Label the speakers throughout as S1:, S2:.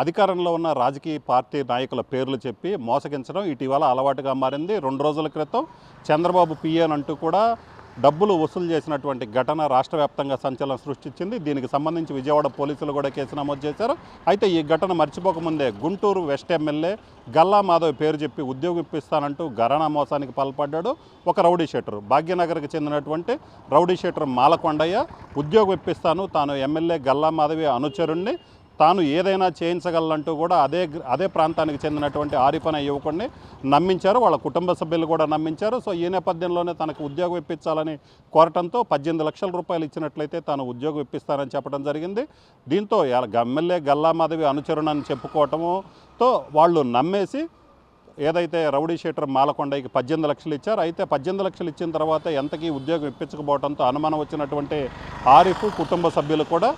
S1: అధికారంలో ఉన్న రాజకీయ పార్టీ నాయకుల పేర్లు చెప్పి మోసగించడం ఇటీవల అలవాటుగా మారింది. 2 రోజుల క్రితం చంద్రబాబు పిఏన్ అంటూ కూడా డబ్బులు వసూలు చేసినటువంటి ఘటన రాష్ట్ర వ్యాప్తంగా సంచలనం సృష్టించింది. దీనికి సంబంధించి విజయవాడ పోలీసులు కూడా కేసు నమోదు చేశారు. అయితే ఈ ఘటన మర్చిపోకముందే గుంటూరు వెస్ట్ ఎమ్మెల్యే గల్లా మాధవ్ పేరు చెప్పి ఉద్యోగం ఇప్పిస్తానంటూ ఘరానా మోసానికి పాల్పడ్డాడు ఒక రౌడీ షీటర్. భాగ్యనగర్కి చెందినటువంటి రౌడీ షీటర్ మాలకొండయ్య ఉద్యోగం ఇప్పిస్తాను, తాను ఎమ్మెల్యే గల్లా మాధవి అనుచరుణ్ణి, తాను ఏదైనా చేయించగలంటూ కూడా అదే ప్రాంతానికి చెందినటువంటి ఆరిఫ్ అనే యువకుడిని నమ్మించారు. వాళ్ళ కుటుంబ సభ్యులు కూడా నమ్మించారు. సో ఈ నేపథ్యంలోనే తనకు ఉద్యోగం ఇప్పించాలని కోరటంతో 18 లక్షల రూపాయలు ఇచ్చినట్లయితే తాను ఉద్యోగం ఇప్పిస్తానని చెప్పడం జరిగింది. దీంతో ఎమ్మెల్యే గల్లా మాధవి అనుచరుణని చెప్పుకోవటంతో వాళ్ళు నమ్మేసి ఏదైతే రౌడీ షీటర్ మాలకొండకి 18 లక్షలు ఇచ్చారు. అయితే 18 లక్షలు ఇచ్చిన తర్వాత ఎంతకీ ఉద్యోగం ఇప్పించకపోవడంతో అనుమానం వచ్చినటువంటి ఆరిఫ్ కుటుంబ సభ్యులు కూడా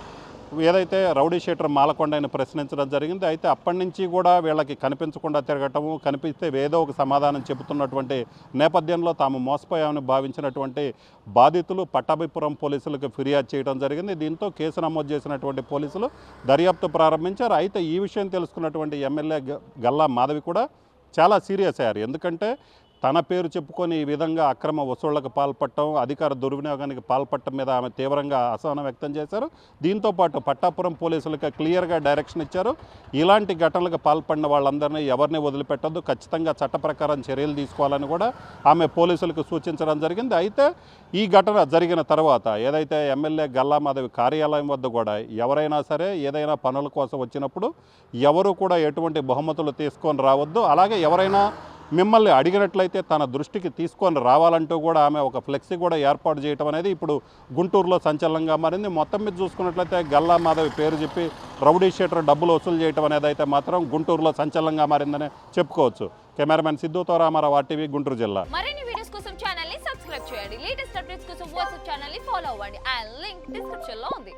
S1: ఏదైతే రౌడీ షీటర్ మాలకొండని ప్రశ్నించడం జరిగింది. అయితే అప్పటి నుంచి కూడా వీళ్ళకి కనిపించకుండా తిరగటము, కనిపిస్తే ఏదో ఒక సమాధానం చెబుతున్నటువంటి నేపథ్యంలో తాము మోసపోయామని భావించినటువంటి బాధితులు పట్టాభిపురం పోలీసులకు ఫిర్యాదు చేయడం జరిగింది. దీంతో కేసు నమోదు చేసినటువంటి పోలీసులు దర్యాప్తు ప్రారంభించారు. అయితే ఈ విషయం తెలుసుకున్నటువంటి ఎమ్మెల్యే గల్లా మాధవి కూడా చాలా సీరియస్ అయ్యారు. ఎందుకంటే తన పేరు చెప్పుకొని ఈ విధంగా అక్రమ వసూళ్లకు పాల్పడటం, అధికార దుర్వినియోగానికి పాల్పడటం మీద ఆమె తీవ్రంగా అసహనం వ్యక్తం చేశారు. దీంతోపాటు పట్టాపురం పోలీసులకు క్లియర్గా డైరెక్షన్ ఇచ్చారు. ఇలాంటి ఘటనలకు పాల్పడిన వాళ్ళందరినీ ఎవరిని వదిలిపెట్టద్దు, ఖచ్చితంగా చట్ట ప్రకారం చర్యలు తీసుకోవాలని కూడా ఆమె పోలీసులకు సూచించడం జరిగింది. అయితే ఈ ఘటన జరిగిన తర్వాత ఏదైతే ఎమ్మెల్యే గల్లా మాధవి కార్యాలయం వద్ద కూడా ఎవరైనా సరే ఏదైనా పనుల కోసం వచ్చినప్పుడు ఎవరు కూడా ఎటువంటి బహుమతులు తీసుకొని రావద్దు, అలాగే ఎవరైనా మిమ్మల్ని అడిగినట్లయితే తన దృష్టికి తీసుకొని రావాలంటూ కూడా ఆమె ఒక ఫ్లెక్సీ కూడా ఏర్పాటు చేయడం అనేది ఇప్పుడు గుంటూరులో సంచలనంగా మారింది. మొత్తం మీద చూసుకున్నట్లయితే గల్లా మాధవి పేరు చెప్పి రౌడీ షీటర్ డబ్బులు వసూలు చేయడం అనేది అయితే మాత్రం గుంటూరులో సంచలనంగా మారిందని చెప్పుకోవచ్చు. కెమెరామెన్ సిద్ధుతో రామారావు, RTV, గుంటూరు జిల్లా.
S2: మరిన్ని వీడియోస్ కోసం ఛానల్ ని సబ్స్క్రైబ్ చేయండి. లేటెస్ట్ అప్డేట్స్ కోసం వాట్సాప్ ఛానల్ ని ఫాలో అవ్వండి. ఆ లింక్ డిస్క్రిప్షన్ లో ఉంది.